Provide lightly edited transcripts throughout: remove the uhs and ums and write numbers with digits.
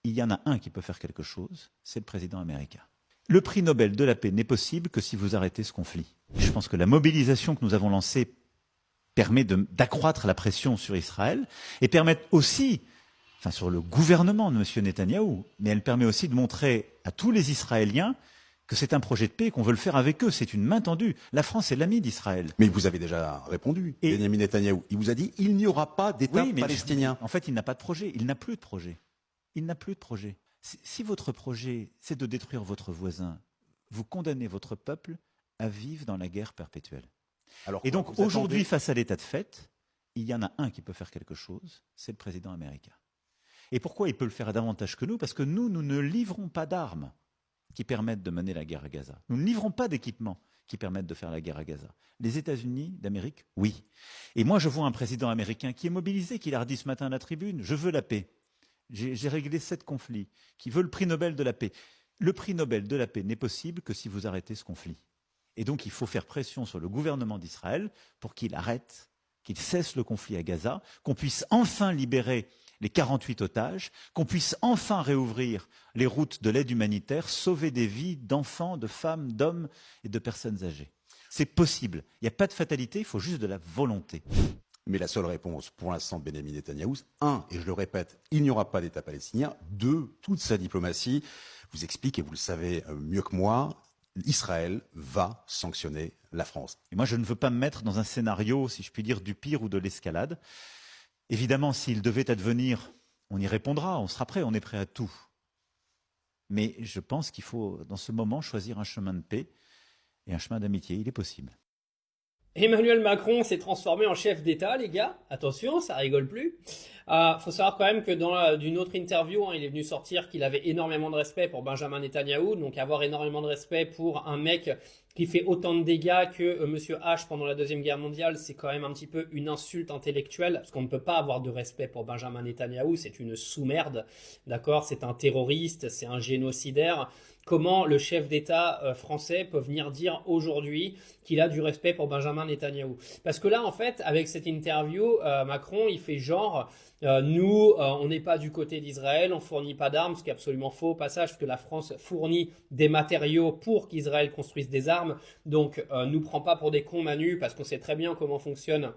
il y en a un qui peut faire quelque chose, c'est le président américain. Le prix Nobel de la paix n'est possible que si vous arrêtez ce conflit. Je pense que la mobilisation que nous avons lancée permet d'accroître la pression sur Israël et permet aussi, sur le gouvernement de M. Netanyahou, mais elle permet aussi de montrer à tous les Israéliens que c'est un projet de paix et qu'on veut le faire avec eux. C'est une main tendue. La France est l'ami d'Israël. Mais vous avez déjà répondu, Benjamin Netanyahou. Il vous a dit il n'y aura pas d'État palestinien. En fait, il n'a pas de projet. Il n'a plus de projet. Il n'a plus de projet. Si votre projet, c'est de détruire votre voisin, vous condamnez votre peuple à vivre dans la guerre perpétuelle. Et donc, aujourd'hui, face à l'état de fait, il y en a un qui peut faire quelque chose, c'est le président américain. Et pourquoi il peut le faire davantage que nous? Parce que nous ne livrons pas d'armes qui permettent de mener la guerre à Gaza. Nous ne livrons pas d'équipements qui permettent de faire la guerre à Gaza. Les États-Unis d'Amérique, oui. Et moi, je vois un président américain qui est mobilisé, qui l'a dit ce matin à la tribune, je veux la paix. J'ai réglé 7 conflits, qui veut le prix Nobel de la paix. Le prix Nobel de la paix n'est possible que si vous arrêtez ce conflit. Et donc, il faut faire pression sur le gouvernement d'Israël pour qu'il arrête, qu'il cesse le conflit à Gaza, qu'on puisse enfin libérer les 48 otages, qu'on puisse enfin réouvrir les routes de l'aide humanitaire, sauver des vies d'enfants, de femmes, d'hommes et de personnes âgées. C'est possible. Il n'y a pas de fatalité, il faut juste de la volonté. Mais la seule réponse pour l'instant de Benjamin Netanyahou, un, et je le répète, il n'y aura pas d'État palestinien. Deux, toute sa diplomatie vous explique, et vous le savez mieux que moi, Israël va sanctionner la France. Et moi, je ne veux pas me mettre dans un scénario, si je puis dire, du pire ou de l'escalade. Évidemment, s'il devait advenir, on y répondra, on sera prêt, on est prêt à tout. Mais je pense qu'il faut, dans ce moment, choisir un chemin de paix et un chemin d'amitié. Il est possible. Emmanuel Macron s'est transformé en chef d'État, les gars. Attention, ça rigole plus. Faut savoir quand même que dans d'une autre interview, il est venu sortir qu'il avait énormément de respect pour Benjamin Netanyahou. Donc avoir énormément de respect pour un mec qui fait autant de dégâts que Monsieur H pendant la Deuxième Guerre mondiale, c'est quand même un petit peu une insulte intellectuelle, parce qu'on ne peut pas avoir de respect pour Benjamin Netanyahou. C'est une sous-merde, d'accord? C'est un terroriste, c'est un génocidaire. Comment le chef d'État français peut venir dire aujourd'hui qu'il a du respect pour Benjamin Netanyahou? Parce que là, en fait, avec cette interview, Macron, il fait genre, nous, on n'est pas du côté d'Israël, on fournit pas d'armes, ce qui est absolument faux au passage, parce que la France fournit des matériaux pour qu'Israël construise des armes. Donc, nous prend pas pour des cons, Manu, parce qu'on sait très bien comment fonctionne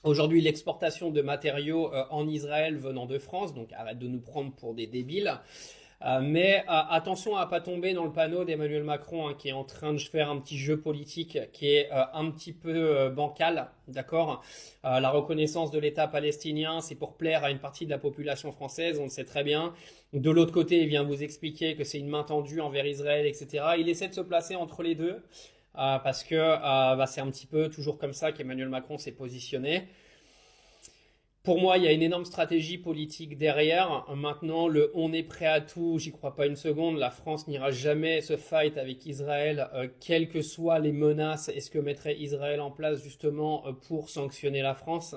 aujourd'hui l'exportation de matériaux en Israël venant de France. Donc, arrête de nous prendre pour des débiles. Mais attention à pas tomber dans le panneau d'Emmanuel Macron, qui est en train de faire un petit jeu politique qui est un petit peu bancal, d'accord. La reconnaissance de l'État palestinien, c'est pour plaire à une partie de la population française, on le sait très bien. De l'autre côté, il vient vous expliquer que c'est une main tendue envers Israël, etc. Il essaie de se placer entre les deux, parce que c'est un petit peu toujours comme ça qu'Emmanuel Macron s'est positionné. Pour moi, il y a une énorme stratégie politique derrière. Maintenant, le on est prêt à tout, j'y crois pas une seconde. La France n'ira jamais se fight avec Israël, quelles que soient les menaces et ce que mettrait Israël en place justement pour sanctionner la France.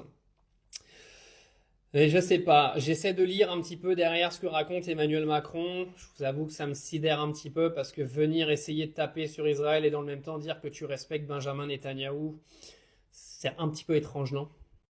Et je sais pas, j'essaie de lire un petit peu derrière ce que raconte Emmanuel Macron. Je vous avoue que ça me sidère un petit peu, parce que venir essayer de taper sur Israël et dans le même temps dire que tu respectes Benjamin Netanyahou, c'est un petit peu étrange, non ?